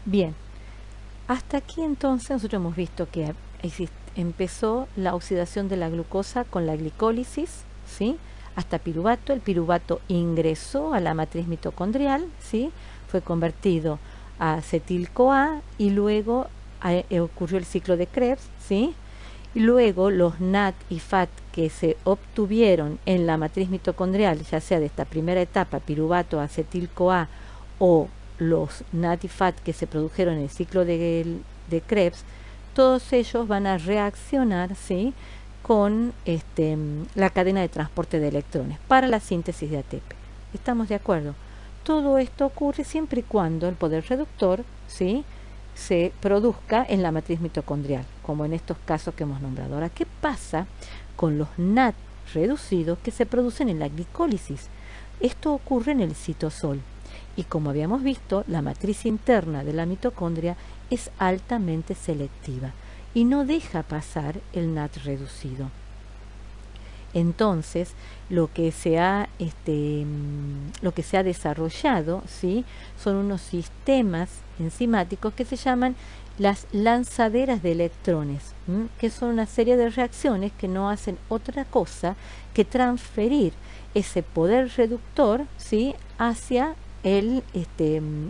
Bien, hasta aquí entonces nosotros hemos visto que empezó la oxidación de la glucosa con la glicólisis, ¿sí? Hasta piruvato. El piruvato ingresó a la matriz mitocondrial, ¿sí? Fue convertido a acetil-CoA y luego ocurrió el ciclo de Krebs, ¿sí? Y luego los NAD y FAT que se obtuvieron en la matriz mitocondrial, ya sea de esta primera etapa, piruvato, acetil-CoA, o los NAD y FAT que se produjeron en el ciclo de Krebs, todos ellos van a reaccionar, ¿sí?, con la cadena de transporte de electrones para la síntesis de ATP. ¿Estamos de acuerdo? Todo esto ocurre siempre y cuando el poder reductor, ¿sí?, se produzca en la matriz mitocondrial, como en estos casos que hemos nombrado. Ahora, ¿qué pasa con los NAD reducidos que se producen en la glicólisis? Esto ocurre en el citosol. Y como habíamos visto, la matriz interna de la mitocondria es altamente selectiva y no deja pasar el NAD reducido. Entonces, lo que se ha desarrollado, ¿sí?, son unos sistemas enzimáticos que se llaman las lanzaderas de electrones, que son una serie de reacciones que no hacen otra cosa que transferir ese poder reductor, ¿sí?, hacia el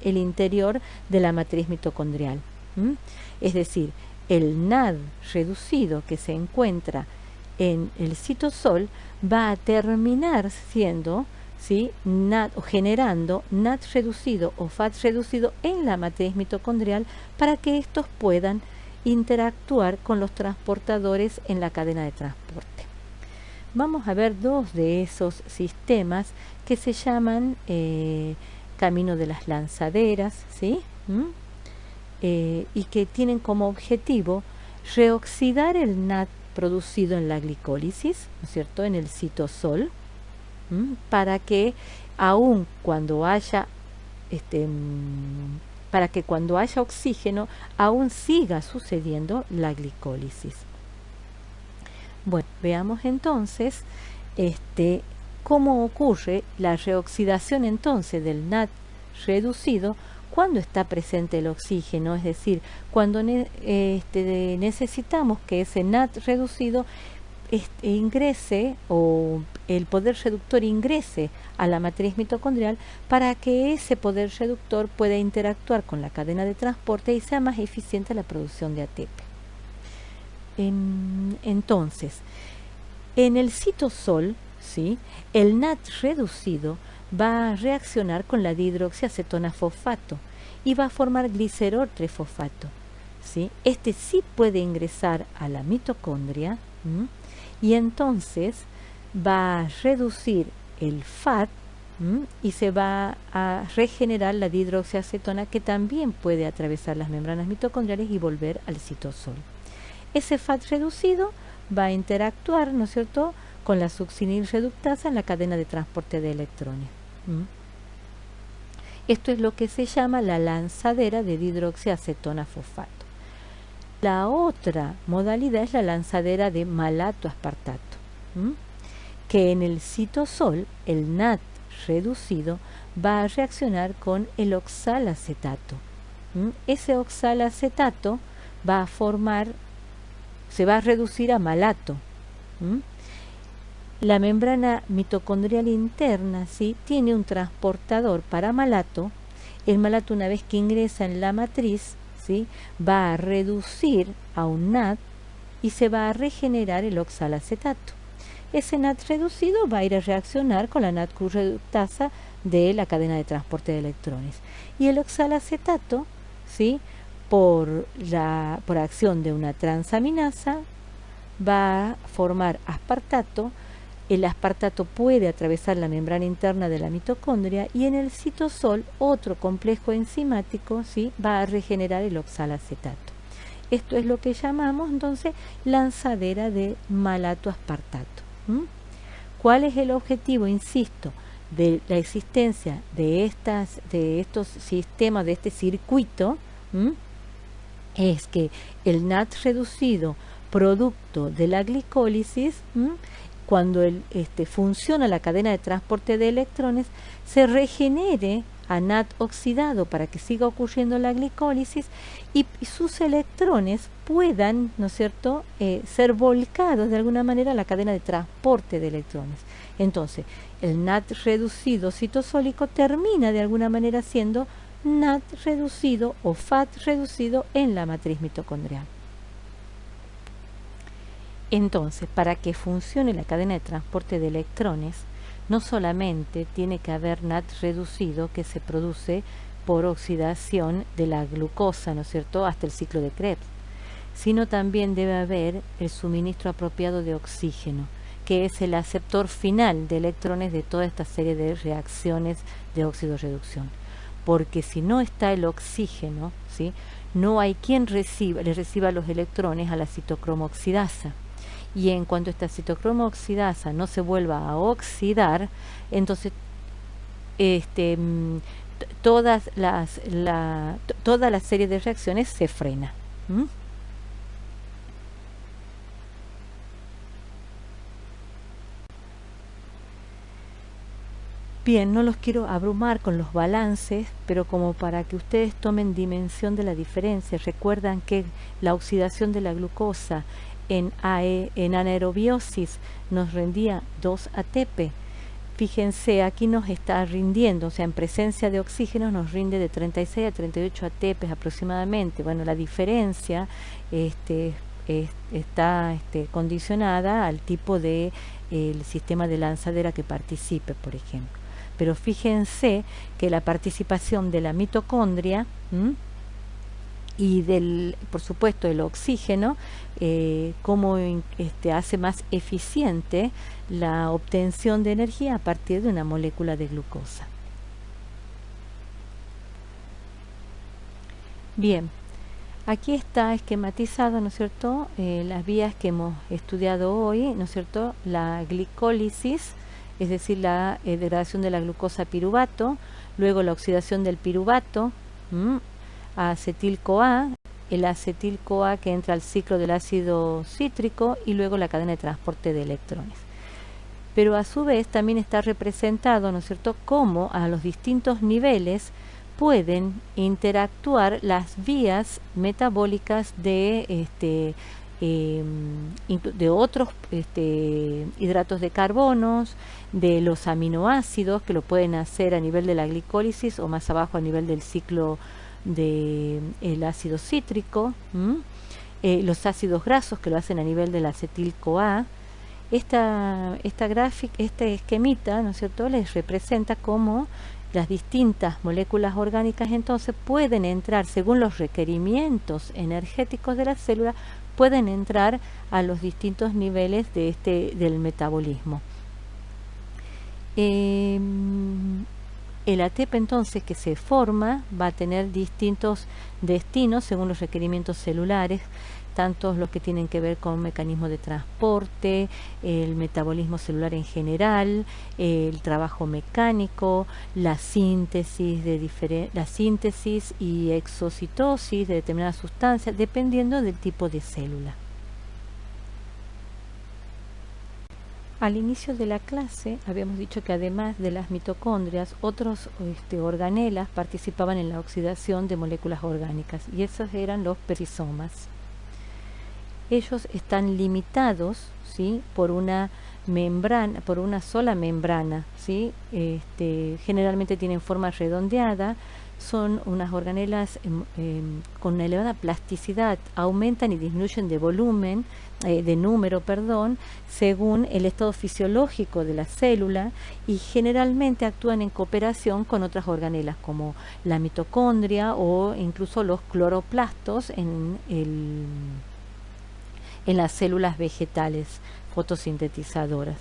interior de la matriz mitocondrial. Es decir, el NAD reducido que se encuentra en el citosol va a terminar siendo, ¿sí?, NAD, o generando NAD reducido o FAT reducido en la matriz mitocondrial para que estos puedan interactuar con los transportadores en la cadena de transporte. Vamos a ver dos de esos sistemas que se llaman camino de las lanzaderas, ¿sí?, y que tienen como objetivo reoxidar el NAD producido en la glicólisis, ¿no es cierto?, en el citosol, para que aun cuando haya para que cuando haya oxígeno aún siga sucediendo la glicólisis. Bueno, veamos entonces cómo ocurre la reoxidación entonces del NAD reducido cuando está presente el oxígeno, es decir, cuando necesitamos que ese NAD reducido ingrese, o el poder reductor ingrese a la matriz mitocondrial para que ese poder reductor pueda interactuar con la cadena de transporte y sea más eficiente la producción de ATP. Entonces, en el citosol, ¿sí?, el NAD reducido va a reaccionar con la dihidroxiacetona fosfato y va a formar glicerol trifosfato, ¿sí? Este sí puede ingresar a la mitocondria, y entonces va a reducir el FAT, y se va a regenerar la dihidroxiacetona, que también puede atravesar las membranas mitocondriales y volver al citosol. Ese FAT reducido va a interactuar, ¿no es cierto?, con la succinil reductasa en la cadena de transporte de electrones. Esto es lo que se llama la lanzadera de dihidroxiacetona fosfato. La otra modalidad es la lanzadera de malato-aspartato, que en el citosol el NAD reducido va a reaccionar con el oxalacetato. Ese oxalacetato va a se va a reducir a malato. La membrana mitocondrial interna, ¿sí?, tiene un transportador para malato. El malato, una vez que ingresa en la matriz, ¿sí?, va a reducir a un NAD y se va a regenerar el oxalacetato. Ese NAD reducido va a ir a reaccionar con la NADQ reductasa de la cadena de transporte de electrones. Y el oxalacetato, ¿sí?, por acción de una transaminasa, va a formar aspartato. El aspartato puede atravesar la membrana interna de la mitocondria y en el citosol otro complejo enzimático, ¿sí?, va a regenerar el oxalacetato. Esto es lo que llamamos entonces lanzadera de malato-aspartato. ¿Cuál es el objetivo, insisto, de la existencia de estos sistemas, de este circuito? Es que el NAD reducido producto de la glicólisis, cuando funciona la cadena de transporte de electrones, se regenere a NAD oxidado para que siga ocurriendo la glicólisis y sus electrones puedan, ¿no es cierto?, ser volcados de alguna manera a la cadena de transporte de electrones. Entonces, el NAD reducido citosólico termina de alguna manera siendo NAD reducido o FAT reducido en la matriz mitocondrial. Entonces, para que funcione la cadena de transporte de electrones, no solamente tiene que haber NAD reducido que se produce por oxidación de la glucosa, ¿no es cierto?, hasta el ciclo de Krebs, sino también debe haber el suministro apropiado de oxígeno, que es el aceptor final de electrones de toda esta serie de reacciones de óxido-reducción. Porque si no está el oxígeno, ¿sí?, no hay quien le reciba los electrones a la citocromo-oxidasa. Y en cuanto esta citocromo-oxidasa no se vuelva a oxidar, entonces toda la serie de reacciones se frena. Bien, no los quiero abrumar con los balances, pero como para que ustedes tomen dimensión de la diferencia, recuerdan que la oxidación de la glucosa en anaerobiosis nos rendía 2 ATP. Fíjense, aquí nos está rindiendo, o sea, en presencia de oxígeno nos rinde de 36 a 38 ATP aproximadamente. Bueno, la diferencia está condicionada al tipo de el sistema de lanzadera que participe, por ejemplo. Pero fíjense que la participación de la mitocondria y por supuesto, el oxígeno, cómo hace más eficiente la obtención de energía a partir de una molécula de glucosa. Bien, aquí está esquematizado, ¿no es cierto?, las vías que hemos estudiado hoy, ¿no es cierto?, la glicólisis, es decir, la degradación de la glucosa a piruvato, luego la oxidación del piruvato a acetil-CoA, el acetil-CoA que entra al ciclo del ácido cítrico y luego la cadena de transporte de electrones. Pero a su vez también está representado, ¿no es cierto?, cómo a los distintos niveles pueden interactuar las vías metabólicas de otros hidratos de carbonos, de los aminoácidos que lo pueden hacer a nivel de la glicólisis o más abajo a nivel del ciclo del ácido cítrico, los ácidos grasos que lo hacen a nivel del acetil-CoA. Esta gráfica, este esquemita, ¿no es cierto?, les representa cómo las distintas moléculas orgánicas entonces pueden entrar según los requerimientos energéticos de la célula, pueden entrar a los distintos niveles del metabolismo. El ATP entonces que se forma va a tener distintos destinos según los requerimientos celulares, tanto los que tienen que ver con mecanismos de transporte, el metabolismo celular en general, el trabajo mecánico, la síntesis y exocitosis de determinadas sustancias, dependiendo del tipo de célula. Al inicio de la clase habíamos dicho que además de las mitocondrias, otros organelas participaban en la oxidación de moléculas orgánicas y esos eran los perisomas. Ellos están limitados, ¿sí?, por una membrana, por una sola membrana, ¿sí? Generalmente tienen forma redondeada, son unas organelas con una elevada plasticidad, aumentan y disminuyen de volumen, de número, perdón, según el estado fisiológico de la célula y generalmente actúan en cooperación con otras organelas como la mitocondria o incluso los cloroplastos en las células vegetales fotosintetizadoras.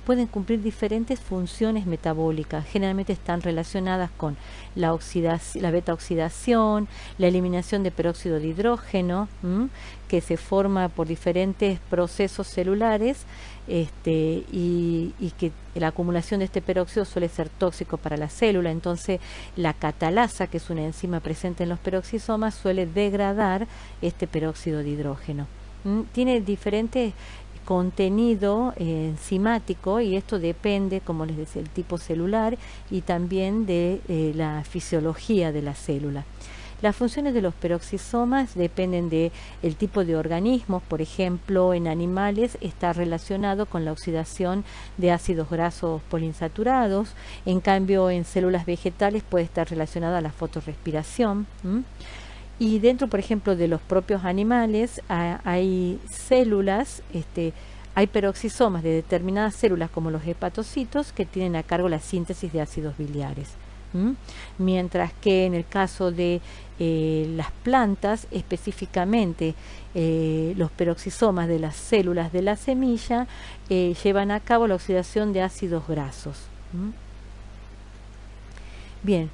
Pueden cumplir diferentes funciones metabólicas, generalmente están relacionadas con la beta-oxidación, la eliminación de peróxido de hidrógeno, que se forma por diferentes procesos celulares y que la acumulación de este peróxido suele ser tóxico para la célula. Entonces la catalasa, que es una enzima presente en los peroxisomas, suele degradar este peróxido de hidrógeno. Tiene diferentes contenido enzimático, y esto depende, como les decía, del tipo celular y también de la fisiología de la célula. Las funciones de los peroxisomas dependen de el tipo de organismos. Por ejemplo, en animales está relacionado con la oxidación de ácidos grasos poliinsaturados. En cambio, en células vegetales puede estar relacionada a la fotorrespiración. Y dentro, por ejemplo, de los propios animales hay células, hay peroxisomas de determinadas células como los hepatocitos que tienen a cargo la síntesis de ácidos biliares. Mientras que en el caso de las plantas, específicamente los peroxisomas de las células de la semilla llevan a cabo la oxidación de ácidos grasos. Bien,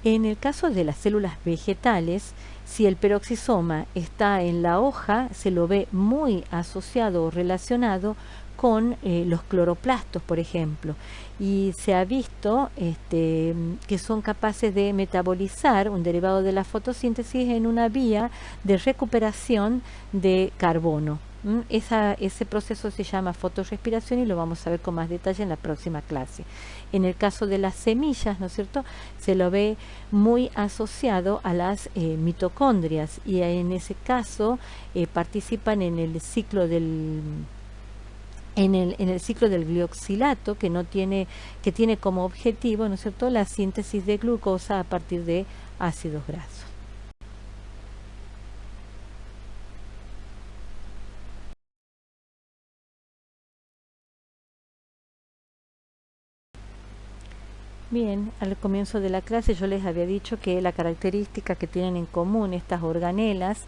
en el caso de las células vegetales, si el peroxisoma está en la hoja, se lo ve muy asociado o relacionado con los cloroplastos, por ejemplo, y se ha visto que son capaces de metabolizar un derivado de la fotosíntesis en una vía de recuperación de carbono. Ese proceso se llama fotorrespiración y lo vamos a ver con más detalle en la próxima clase. En el caso de las semillas, ¿no es cierto?, se lo ve muy asociado a las mitocondrias, y en ese caso participan en el ciclo del en el ciclo del glioxilato, que tiene como objetivo, ¿no es cierto?, la síntesis de glucosa a partir de ácidos grasos. Bien, al comienzo de la clase yo les había dicho que la característica que tienen en común estas organelas,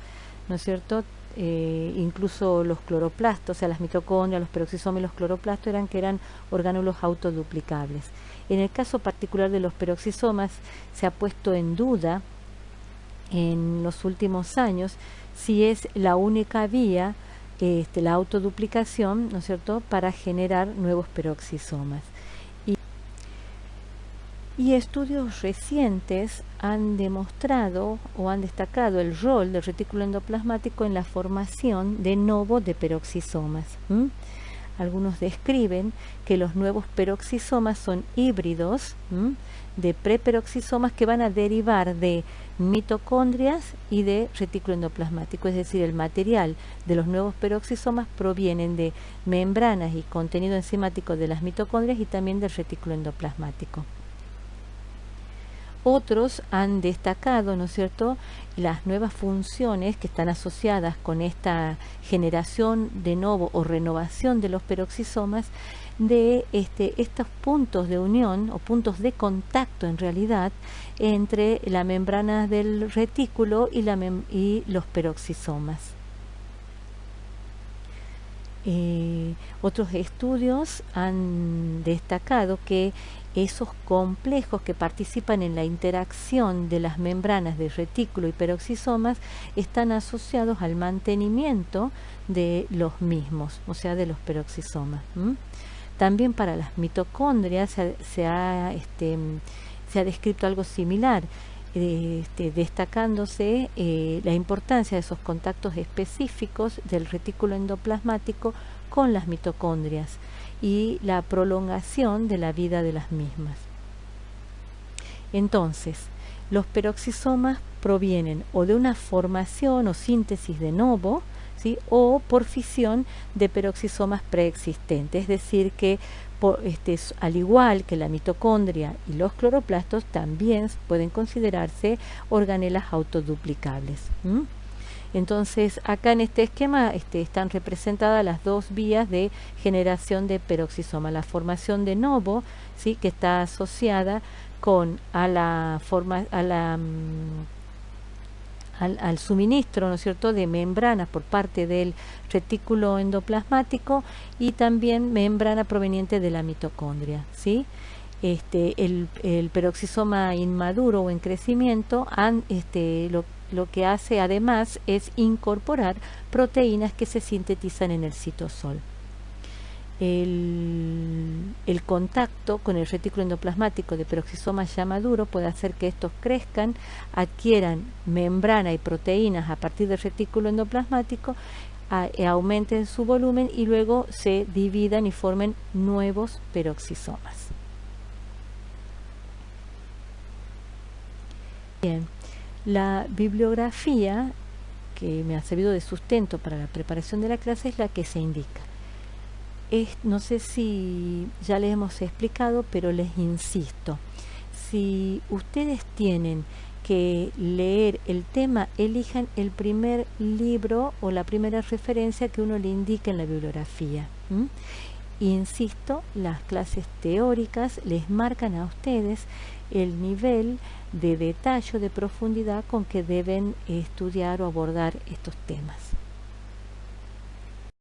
¿no es cierto?, incluso los cloroplastos, o sea, las mitocondrias, los peroxisomas y los cloroplastos, eran que eran orgánulos autoduplicables. En el caso particular de los peroxisomas se ha puesto en duda en los últimos años si es la única vía, la autoduplicación, ¿no es cierto?, para generar nuevos peroxisomas. Y estudios recientes han demostrado o han destacado el rol del retículo endoplasmático en la formación de novo de peroxisomas. Algunos describen que los nuevos peroxisomas son híbridos de preperoxisomas que van a derivar de mitocondrias y de retículo endoplasmático, es decir, el material de los nuevos peroxisomas provienen de membranas y contenido enzimático de las mitocondrias y también del retículo endoplasmático. Otros han destacado, ¿no es cierto?, las nuevas funciones que están asociadas con esta generación de novo o renovación de los peroxisomas, de estos puntos de unión o puntos de contacto en realidad entre la membrana del retículo y los peroxisomas. Otros estudios han destacado que esos complejos que participan en la interacción de las membranas de retículo y peroxisomas están asociados al mantenimiento de los mismos, o sea, de los peroxisomas. También para las mitocondrias se ha descrito algo similar, destacándose la importancia de esos contactos específicos del retículo endoplasmático con las mitocondrias y la prolongación de la vida de las mismas. Entonces, los peroxisomas provienen o de una formación o síntesis de novo, ¿sí?, o por fisión de peroxisomas preexistentes, es decir, que al igual que la mitocondria y los cloroplastos, también pueden considerarse organelas autoduplicables. Entonces, acá en este esquema están representadas las dos vías de generación de peroxisoma. La formación de novo, ¿sí?, que está asociada al suministro, ¿no es cierto?, de membranas por parte del retículo endoplasmático y también membrana proveniente de la mitocondria, ¿sí? El peroxisoma inmaduro o en crecimiento lo que hace además es incorporar proteínas que se sintetizan en el citosol. El contacto con el retículo endoplasmático de peroxisoma ya maduro puede hacer que estos crezcan, adquieran membrana y proteínas a partir del retículo endoplasmático, aumenten su volumen y luego se dividan y formen nuevos peroxisomas. Bien, la bibliografía que me ha servido de sustento para la preparación de la clase es la que se indica. No sé si ya les hemos explicado, pero les insisto, si ustedes tienen que leer el tema, elijan el primer libro o la primera referencia que uno le indique en la bibliografía. Insisto, las clases teóricas les marcan a ustedes el nivel de detalle, de profundidad con que deben estudiar o abordar estos temas.